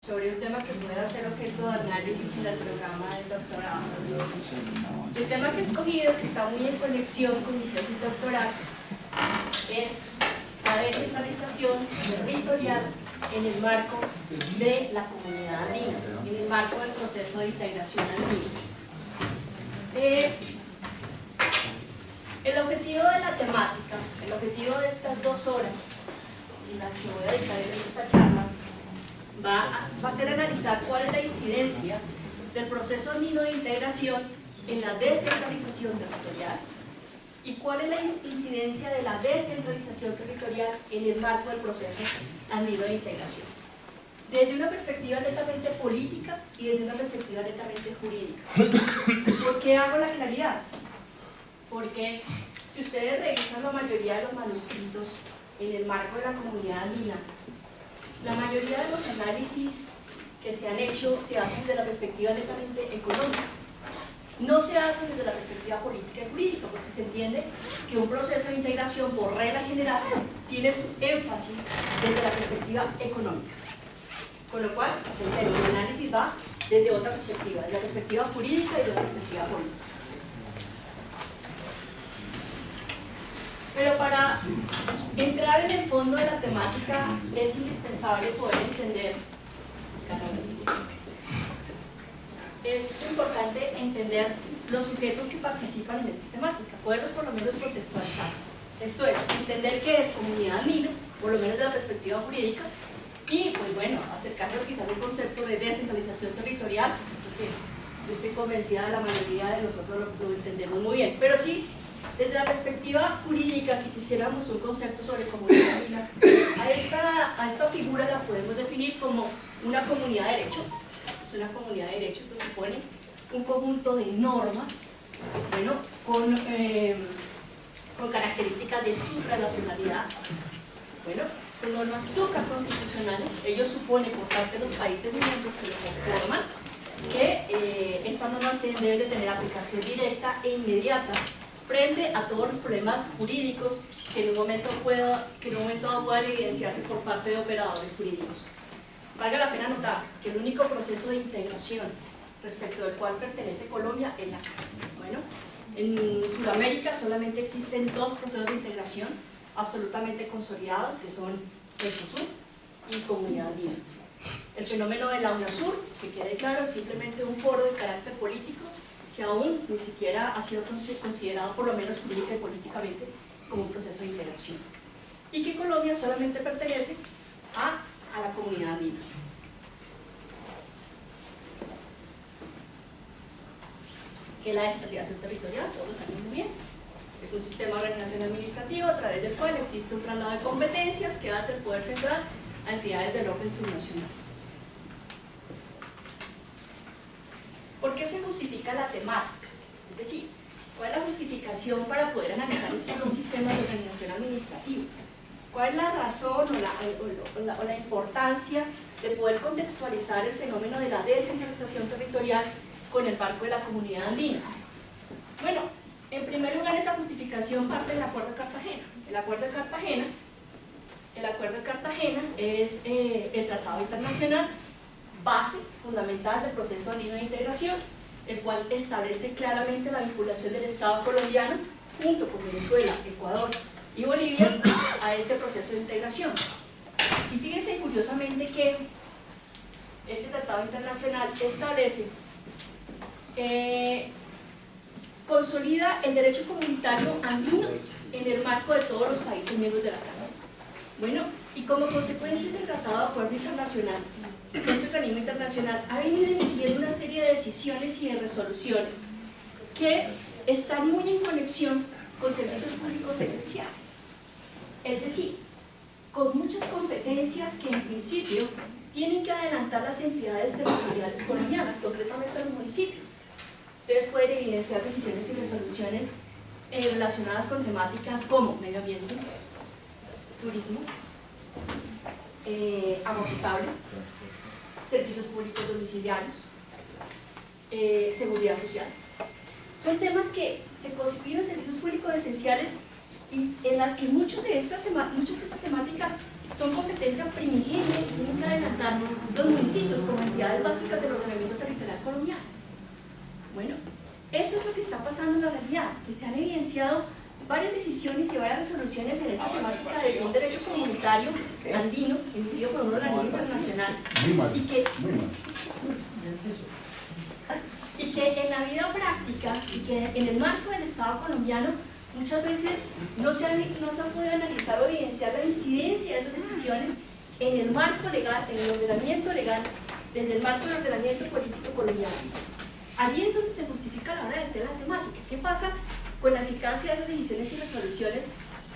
sobre un tema que pueda ser objeto de análisis en el programa de doctorado. El tema que he escogido, que está muy en conexión con mi tesis doctoral, es la descentralización territorial en el marco de la comunidad andina, en el marco del proceso de integración andina. El objetivo de la temática, el objetivo de estas 2 horas en las que voy a dedicar en esta charla, va a ser analizar cuál es la incidencia del proceso andino de integración en la descentralización territorial y cuál es la incidencia de la descentralización territorial en el marco del proceso andino de integración, desde una perspectiva netamente política y desde una perspectiva netamente jurídica. ¿Por qué hago la claridad? Porque si ustedes revisan la mayoría de los manuscritos en el marco de la comunidad andina, la mayoría de los análisis que se han hecho se hacen desde la perspectiva netamente económica. No se hacen desde la perspectiva política y jurídica, porque se entiende que un proceso de integración, por regla general, tiene su énfasis desde la perspectiva económica. Con lo cual, el análisis va desde otra perspectiva, desde la perspectiva jurídica y desde la perspectiva política. Pero para entrar en el fondo de la temática es indispensable poder entender, es importante entender los sujetos que participan en esta temática, poderlos por lo menos contextualizar. Esto es, entender qué es comunidad andina, por lo menos de la perspectiva jurídica, y pues bueno, acercarnos quizás al concepto de descentralización territorial, porque yo estoy convencida de la mayoría de nosotros lo entendemos muy bien, pero sí, desde la perspectiva jurídica, si quisiéramos un concepto sobre comunidad andina, a esta figura la podemos definir como una comunidad de derecho. Es una comunidad de derecho, esto supone un conjunto de normas, bueno, con características de supranacionalidad. Bueno, son normas supraconstitucionales, ello supone por parte de los países miembros que lo conforman que estas normas deben de tener aplicación directa e inmediata frente a todos los problemas jurídicos que en un momento dado puedan evidenciarse por parte de operadores jurídicos. Valga la pena notar que el único proceso de integración respecto del cual pertenece Colombia es la CAF. Bueno, en Sudamérica solamente existen 2 procesos de integración absolutamente consolidados, que son Mercosur y Comunidad Andina. El fenómeno de la UNASUR, que quede claro, es simplemente un foro de carácter político que aún ni siquiera ha sido considerado, por lo menos jurídica y políticamente, como un proceso de integración. Y que Colombia solamente pertenece a la comunidad andina. Que la descentralización territorial, todos lo saben muy bien, es un sistema de organización administrativa a través del cual existe un traslado de competencias que hace el poder central a entidades del orden subnacional. ¿Por qué se justifica la temática? Es decir, ¿cuál es la justificación para poder analizar estos 2 sistemas de organización administrativa? ¿Cuál es la razón o la importancia de poder contextualizar el fenómeno de la descentralización territorial con el marco de la comunidad andina? Bueno, en primer lugar, esa justificación parte del Acuerdo de Cartagena. El Acuerdo de Cartagena es el tratado internacional base fundamental del proceso andino de integración, el cual establece claramente la vinculación del Estado colombiano junto con Venezuela, Ecuador y Bolivia a este proceso de integración. Y fíjense curiosamente que este tratado internacional establece, consolida el derecho comunitario andino en el marco de todos los países miembros de la CAF. Bueno, y como consecuencia del Tratado de Acuerdo Internacional, este organismo internacional ha venido emitiendo una serie de decisiones y de resoluciones que están muy en conexión con servicios públicos esenciales. Es decir, con muchas competencias que en principio tienen que adelantar las entidades territoriales colombianas, concretamente los municipios. Ustedes pueden evidenciar decisiones y resoluciones relacionadas con temáticas como medio ambiente, turismo, agua potable, servicios públicos domiciliarios, seguridad social. Son temas que se constituyen servicios públicos esenciales y en las que muchas de estas temáticas son competencia primigenia y tienen que adelantar los municipios como entidades básicas del ordenamiento territorial colombiano. Bueno, eso es lo que está pasando en la realidad, que se han evidenciado varias decisiones y varias resoluciones en esta temática de un derecho comunitario andino emitido por un organismo internacional y que en la vida práctica y que en el marco del Estado colombiano muchas veces no se han podido analizar o evidenciar la incidencia de esas decisiones en el marco legal, en el ordenamiento legal, desde el marco del ordenamiento político colombiano. Allí es donde se justifica la hora de la temática. ¿Qué pasa con la eficacia de esas decisiones y resoluciones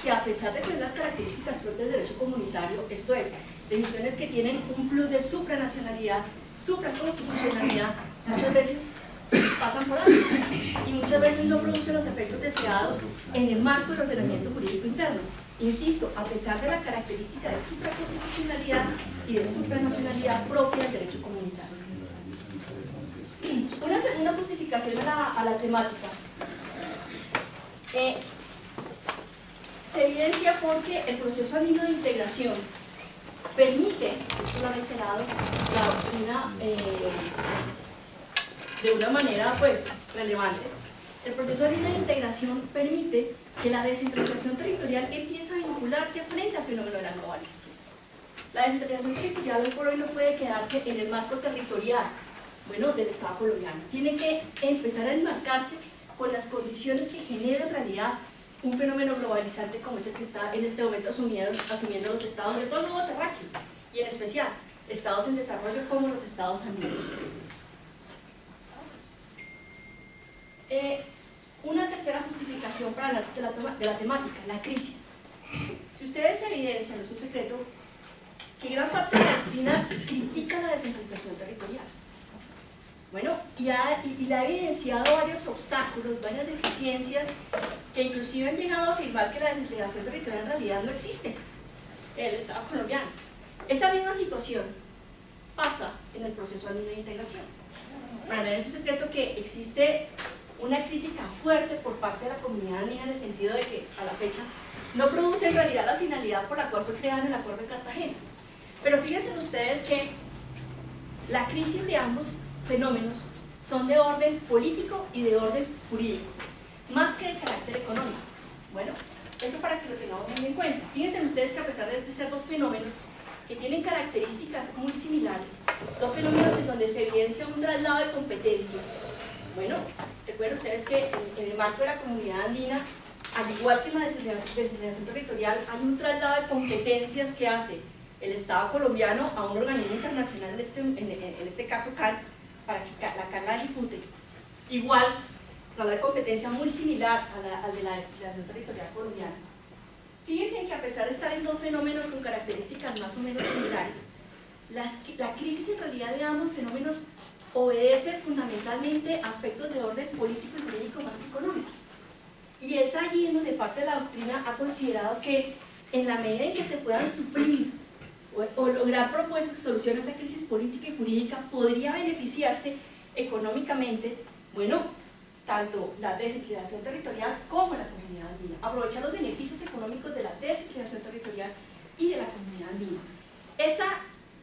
que, a pesar de tener las características propias del derecho comunitario, esto es, decisiones que tienen un plus de supranacionalidad, supraconstitucionalidad, muchas veces pasan por alto y muchas veces no producen los efectos deseados en el marco del ordenamiento jurídico interno? Insisto, a pesar de la característica de supraconstitucionalidad y de supranacionalidad propia del derecho comunitario. Una segunda justificación a la temática se evidencia porque el proceso andino de integración permite, esto lo ha reiterado la doctrina de una manera pues relevante, el proceso andino de integración permite que la descentralización territorial empiece a vincularse frente al fenómeno de la globalización. La descentralización territorial hoy por hoy no puede quedarse en el marco territorial, bueno, del Estado colombiano. Tiene que empezar a enmarcarse con las condiciones que genera en realidad un fenómeno globalizante como es el que está en este momento asumiendo los estados de todo el globo terráqueo, y en especial estados en desarrollo como los estados andinos. Una tercera justificación para el análisis de la temática, la crisis. Si ustedes evidencian, no es un secreto, que gran parte de la doctrina critica la descentralización territorial. Bueno, y le ha evidenciado varios obstáculos, varias deficiencias, que inclusive han llegado a afirmar que la descentralización territorial en realidad no existe en el Estado colombiano. Esa misma situación pasa en el proceso andino de integración. Para nadie es un secreto que existe una crítica fuerte por parte de la comunidad andina en el sentido de que, a la fecha, no produce en realidad la finalidad por la cual fue creado en el Acuerdo de Cartagena. Pero fíjense ustedes que la crisis de ambos fenómenos son de orden político y de orden jurídico, más que de carácter económico. Bueno, eso para que lo tengamos muy en cuenta. Fíjense ustedes que a pesar de ser dos fenómenos que tienen características muy similares, dos fenómenos en donde se evidencia un traslado de competencias. Bueno, recuerden ustedes que en el marco de la comunidad andina, al igual que en la descentralización territorial, hay un traslado de competencias que hace el Estado colombiano a un organismo internacional, en este caso CAN, para que la CAN la ejecute. Igual, traslado de competencia muy similar al de la descentralización territorial colombiana. Fíjense que a pesar de estar en dos fenómenos con características más o menos similares, la crisis en realidad de ambos fenómenos obedece fundamentalmente a aspectos de orden político y jurídico más que económico. Y es allí en donde parte de la doctrina ha considerado que en la medida en que se puedan suplir o lograr propuestas de solución a esa crisis política y jurídica, podría beneficiarse económicamente, bueno, tanto la descentralización territorial como la comunidad andina. Aprovechar los beneficios económicos de la descentralización territorial y de la comunidad andina. Esa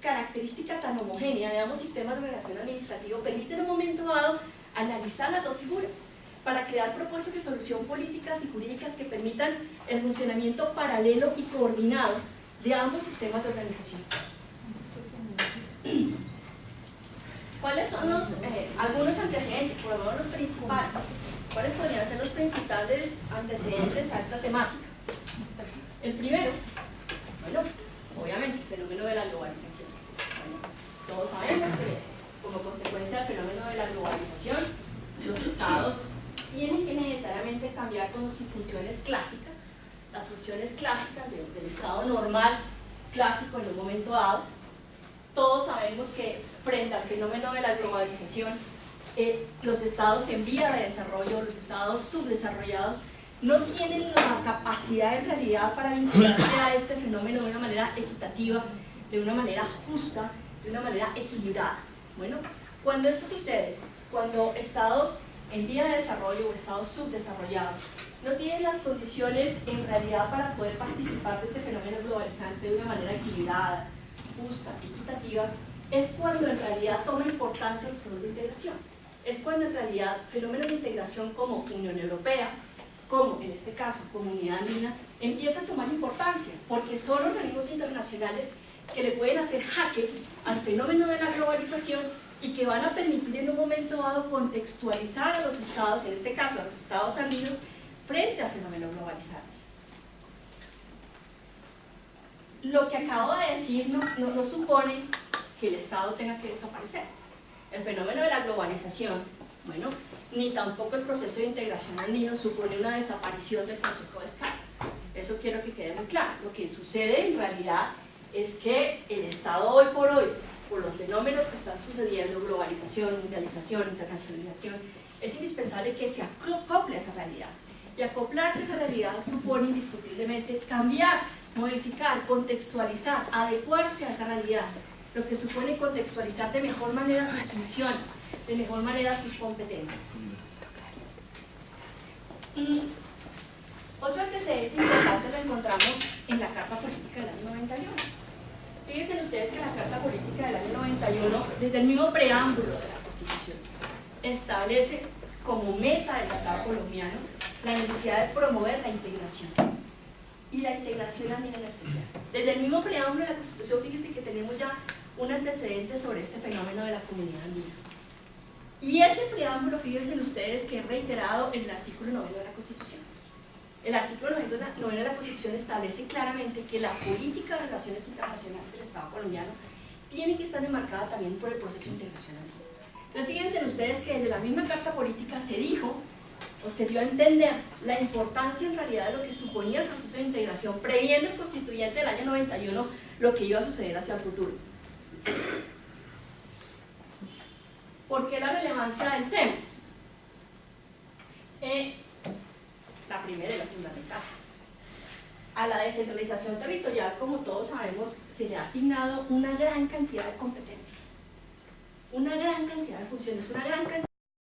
característica tan homogénea de ambos sistemas de organización administrativo permite en un momento dado analizar las dos figuras para crear propuestas de solución políticas y jurídicas que permitan el funcionamiento paralelo y coordinado de ambos sistemas de organización. ¿Cuáles son algunos antecedentes, por lo menos los principales? ¿Cuáles podrían ser los principales antecedentes a esta temática? El primero, bueno, obviamente, el fenómeno de la globalización. Bueno, todos sabemos que como consecuencia del fenómeno de la globalización, los estados tienen que necesariamente cambiar con sus funciones clásicas, las funciones clásicas del estado normal, clásico en un momento dado. Todos sabemos que frente al fenómeno de la globalización, los estados en vía de desarrollo, los estados subdesarrollados, no tienen la capacidad en realidad para vincularse a este fenómeno de una manera equitativa, de una manera justa, de una manera equilibrada. Bueno, cuando esto sucede, cuando estados en vía de desarrollo o estados subdesarrollados no tienen las condiciones en realidad para poder participar de este fenómeno globalizante de una manera equilibrada, justa, equitativa, es cuando en realidad toma importancia los procesos de integración. Es cuando en realidad fenómenos de integración como Unión Europea, como en este caso Comunidad Andina, empieza a tomar importancia, porque son organismos internacionales que le pueden hacer jaque al fenómeno de la globalización y que van a permitir en un momento dado contextualizar a los estados, en este caso a los estados andinos, frente al fenómeno globalizante. Lo que acabo de decir no supone que el Estado tenga que desaparecer. El fenómeno de la globalización, bueno, ni tampoco el proceso de integración andino supone una desaparición del Consejo de Estado. Eso quiero que quede muy claro. Lo que sucede en realidad es que el Estado hoy por los fenómenos que están sucediendo, globalización, mundialización, internacionalización, es indispensable que se acople a esa realidad. Y acoplarse a esa realidad supone indiscutiblemente cambiar, modificar, contextualizar, adecuarse a esa realidad, lo que supone contextualizar de mejor manera sus funciones, de mejor manera sus competencias. Otro antecedente importante lo encontramos en la Carta Política del año 91. Fíjense ustedes que la Carta Política del año 91, desde el mismo preámbulo de la Constitución, establece como meta del Estado colombiano la necesidad de promover la integración, y la integración andina en especial. Desde el mismo preámbulo de la Constitución, fíjense que tenemos ya un antecedente sobre este fenómeno de la comunidad andina. Y ese preámbulo, fíjense ustedes que es reiterado en el artículo 9 de la Constitución. El artículo 9 de la Constitución establece claramente que la política de relaciones internacionales del Estado colombiano tiene que estar enmarcada también por el proceso de integración andino. Entonces fíjense ustedes que desde la misma Carta Política se dijo, o se dio a entender la importancia en realidad de lo que suponía el proceso de integración, previendo el constituyente del año 91 lo que iba a suceder hacia el futuro. ¿Por qué la relevancia del tema? La primera y la fundamental. A la descentralización territorial, como todos sabemos, se le ha asignado una gran cantidad de competencias, una gran cantidad de funciones, una gran cantidad